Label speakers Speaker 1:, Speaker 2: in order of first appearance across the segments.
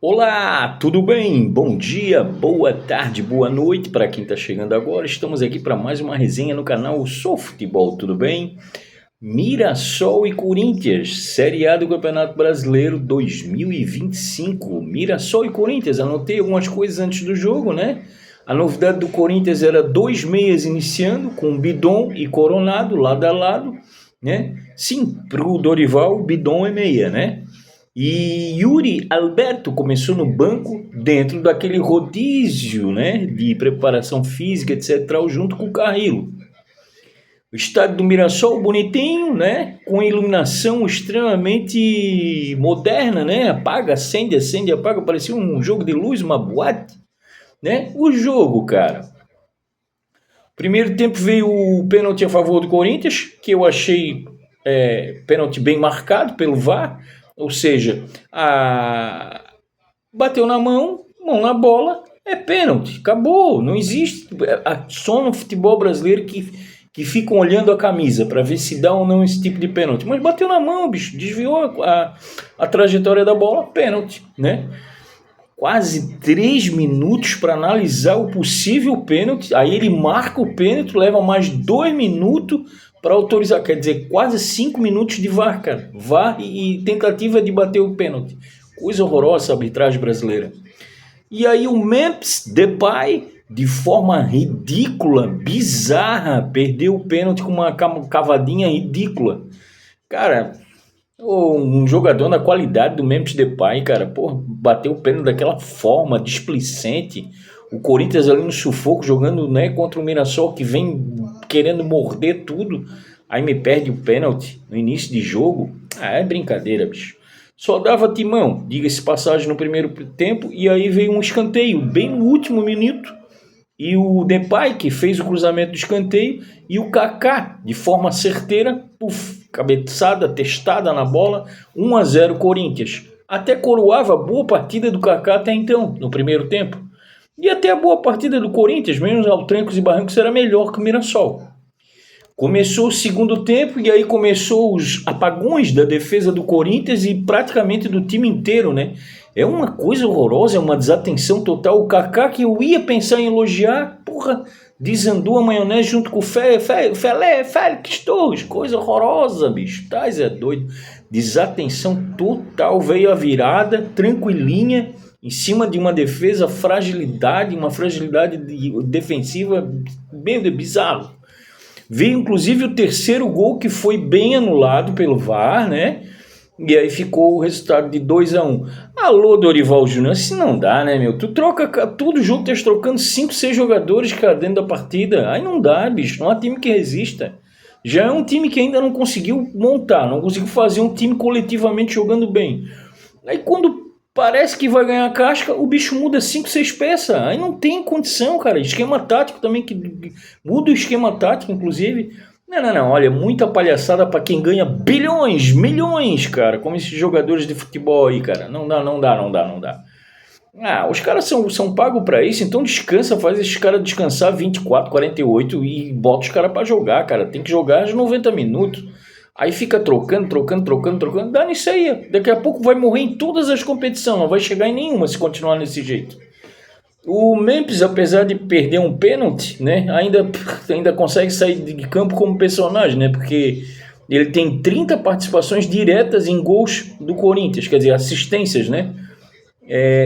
Speaker 1: Olá, tudo bem? Bom dia, boa tarde, boa noite para quem está chegando agora. Estamos aqui para mais uma resenha no canal Sou Futebol, tudo bem? Mirassol e Corinthians, Série A do Campeonato Brasileiro 2025. Mirassol e Corinthians, anotei algumas coisas antes do jogo, né? A novidade do Corinthians era dois meias iniciando, com Bidon e Coronado lado a lado, né? Sim, para o Dorival, o Bidon é meia, né? E Yuri Alberto começou no banco dentro daquele rodízio, né, de preparação física, etc., junto com o Carrillo. O estádio do Mirassol bonitinho, né, com iluminação extremamente moderna, né, apaga, acende, apaga, parecia um jogo de luz, uma boate, né. O jogo, cara. Primeiro tempo veio o pênalti a favor do Corinthians, que eu achei pênalti bem marcado pelo VAR. Ou seja, bateu na mão na bola, é pênalti, acabou, não existe. Só no futebol brasileiro que ficam olhando a camisa para ver se dá ou não esse tipo de pênalti. Mas bateu na mão, bicho, desviou a trajetória da bola, pênalti, né? Quase 3 minutos para analisar o possível pênalti, aí ele marca o pênalti, leva mais 2 minutos para autorizar, quer dizer, quase 5 minutos de VAR, cara. VAR e tentativa de bater o pênalti. Coisa horrorosa a arbitragem brasileira. E aí o Memphis Depay, de forma ridícula, bizarra, perdeu o pênalti com uma cavadinha ridícula. Cara, um jogador na qualidade do Memphis Depay, cara, bateu o pênalti daquela forma, displicente. O Corinthians ali no sufoco, jogando, né, contra o Mirassol, que vem querendo morder tudo. Aí me perde o pênalti no início de jogo. É brincadeira, bicho. Só dava timão, diga-se passagem, no primeiro tempo. E aí veio um escanteio, bem no último minuto. E o Depay, que fez o cruzamento do escanteio. E o Kaká, de forma certeira, cabeçada, testada na bola. 1-0 Corinthians. Até coroava a boa partida do Kaká até então, no primeiro tempo. E até a boa partida do Corinthians, menos ao trancos e barrancos, era melhor que o Mirassol. Começou o segundo tempo e aí começou os apagões da defesa do Corinthians e praticamente do time inteiro, né? É uma coisa horrorosa, é uma desatenção total. O Kaká, que eu ia pensar em elogiar, desandou a maionese junto com o Félix Torres. Coisa horrorosa, bicho. Tá, Zé doido. Desatenção total, veio a virada, tranquilinha, em cima de uma defesa, uma fragilidade defensiva bem bizarro. Veio inclusive o terceiro gol, que foi bem anulado pelo VAR, né? E aí ficou o resultado de 2-1. Alô, Dorival Júnior, assim não dá, né, meu? Tu troca todo jogo, tá trocando 5, 6 jogadores, cara, dentro da partida. Aí não dá, bicho, não há time que resista. Já é um time que ainda não conseguiu montar, não conseguiu fazer um time coletivamente jogando bem. Aí quando parece que vai ganhar a casca, o bicho muda 5, 6 peças. Aí não tem condição, cara. Esquema tático também, que muda o esquema tático, inclusive. Não. Olha, muita palhaçada para quem ganha bilhões, milhões, cara. Como esses jogadores de futebol aí, cara. Não dá. Os caras são pagos para isso, então descansa, faz esses caras descansar 24, 48 e bota os caras para jogar, cara. Tem que jogar os 90 minutos. Aí fica trocando, dá nisso aí. Daqui a pouco vai morrer em todas as competições, não vai chegar em nenhuma se continuar desse jeito. O Memphis, apesar de perder um pênalti, né, ainda consegue sair de campo como personagem, né, porque ele tem 30 participações diretas em gols do Corinthians, quer dizer, assistências, né,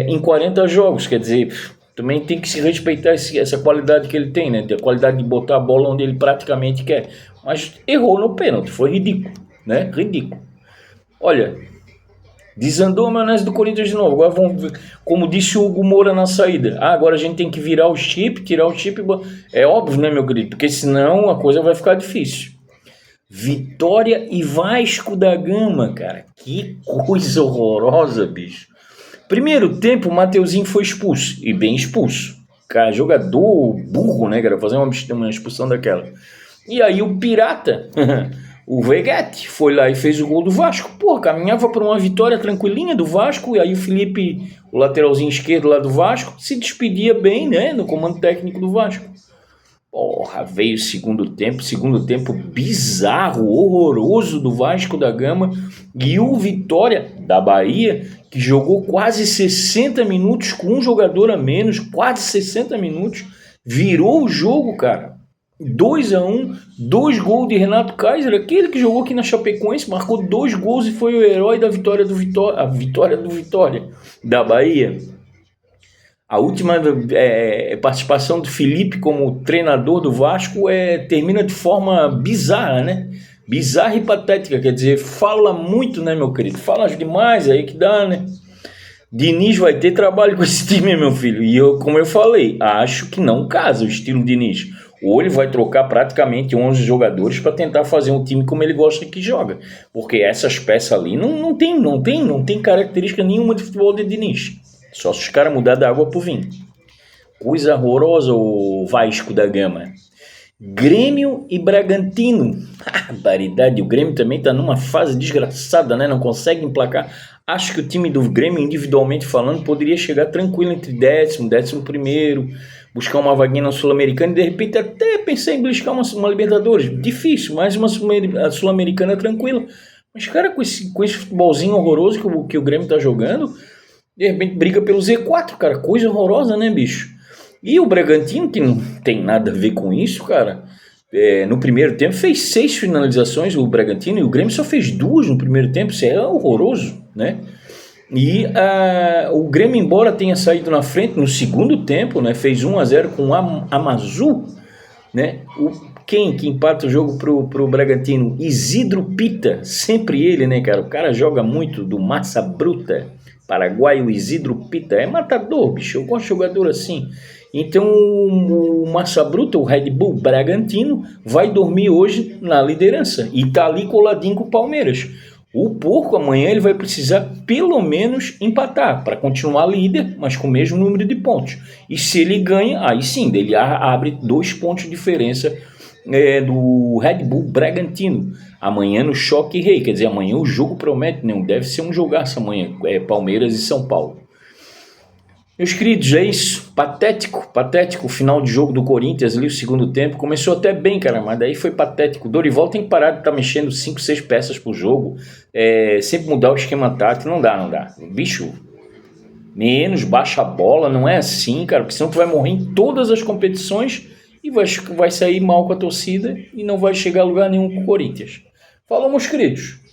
Speaker 1: em 40 jogos, quer dizer, também tem que se respeitar essa qualidade que ele tem, né, a qualidade de botar a bola onde ele praticamente quer. Mas errou no pênalti, foi ridículo, né? Ridículo. Olha, desandou a maionese do Corinthians de novo. Agora vamos ver, como disse o Hugo Moura na saída. Agora a gente tem que virar o chip, tirar o chip. É óbvio, né, meu querido? Porque senão a coisa vai ficar difícil. Vitória e Vasco da Gama, cara. Que coisa horrorosa, bicho. Primeiro tempo, o Mateuzinho foi expulso. E bem expulso. Cara, jogador burro, né, cara? Fazer uma expulsão daquela. E aí o Pirata, o Veguete, foi lá e fez o gol do Vasco. Caminhava para uma vitória tranquilinha do Vasco. E aí o Felipe, o lateralzinho esquerdo lá do Vasco, se despedia bem, né, no comando técnico do Vasco. Porra, veio o segundo tempo bizarro, horroroso do Vasco da Gama e o Vitória da Bahia, que jogou quase 60 minutos com um jogador a menos, quase 60 minutos, virou o jogo, cara. 2-1, 2 gols de Renato Kaiser, aquele que jogou aqui na Chapecoense, marcou 2 gols e foi o herói da vitória do Vitória, a vitória do Vitória da Bahia. A última participação do Felipe como treinador do Vasco termina de forma bizarra, né? Bizarra e patética, quer dizer, fala muito, né, meu querido? Fala demais, aí que dá, né? Diniz vai ter trabalho com esse time, meu filho. E eu, como eu falei, acho que não casa o estilo Diniz. Ou ele vai trocar praticamente 11 jogadores para tentar fazer um time como ele gosta que joga. Porque essas peças ali não tem característica nenhuma de futebol de Diniz. Só se os caras mudar da água pro vinho. Coisa horrorosa o Vasco da Gama. Grêmio e Bragantino. Barbaridade, o Grêmio também tá numa fase desgraçada, né? Não consegue emplacar. Acho que o time do Grêmio, individualmente falando, poderia chegar tranquilo entre 11º, buscar uma vaguinha na Sul-Americana e de repente até pensar em buscar uma Libertadores. Difícil, mas uma Sul-Americana tranquila. Mas, cara, com esse futebolzinho horroroso que o Grêmio tá jogando, de repente briga pelo Z4, cara. Coisa horrorosa, né, bicho? E o Bragantino, que não tem nada a ver com isso, cara, no primeiro tempo fez 6 finalizações o Bragantino e o Grêmio só fez 2 no primeiro tempo. Isso é horroroso, né? E o Grêmio, embora tenha saído na frente no segundo tempo, né, fez 1-0 com o Amazu, né? Quem que empata o jogo pro Bragantino? Isidro Pita, sempre ele, né, cara? O cara joga muito, do Massa Bruta, paraguaio. Isidro Pita é matador, bicho, eu gosto de jogador assim. Então o Massa Bruta, o Red Bull Bragantino, vai dormir hoje na liderança e tá ali coladinho com o Palmeiras. O Porco amanhã ele vai precisar pelo menos empatar para continuar líder, mas com o mesmo número de pontos. E se ele ganha, aí sim, ele abre 2 pontos de diferença do Red Bull Bragantino. Amanhã no Choque Rei, quer dizer, amanhã o jogo promete, não deve ser um jogaço amanhã, Palmeiras e São Paulo. Meus queridos, é isso, patético o final de jogo do Corinthians ali, o segundo tempo, começou até bem, cara, mas daí foi patético. O Dorival tem que parar de estar mexendo 5, 6 peças por jogo, sempre mudar o esquema tático, não dá, bicho, menos, baixa a bola, não é assim, cara, porque senão tu vai morrer em todas as competições e vai sair mal com a torcida e não vai chegar a lugar nenhum com o Corinthians. Falou, meus queridos.